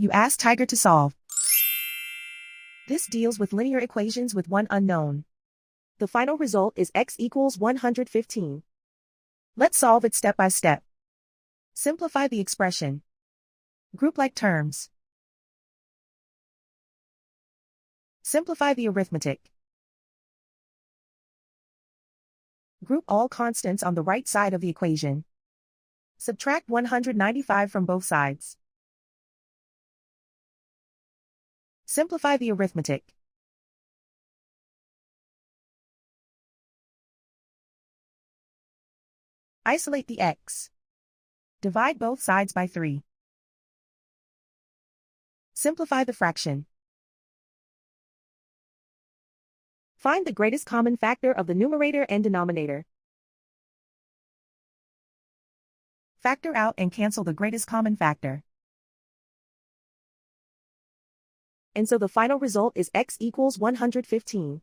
You ask Tiger to solve. This deals with linear equations with one unknown. The final result is x equals 115. Let's solve it step by step. Simplify the expression. Group like terms. Simplify the arithmetic. Group all constants on the right side of the equation. Subtract 195 from both sides. Simplify the arithmetic. Isolate the x. Divide both sides by 3. Simplify the fraction. Find the greatest common factor of the numerator and denominator. Factor out and cancel the greatest common factor. And so the final result is x equals 115.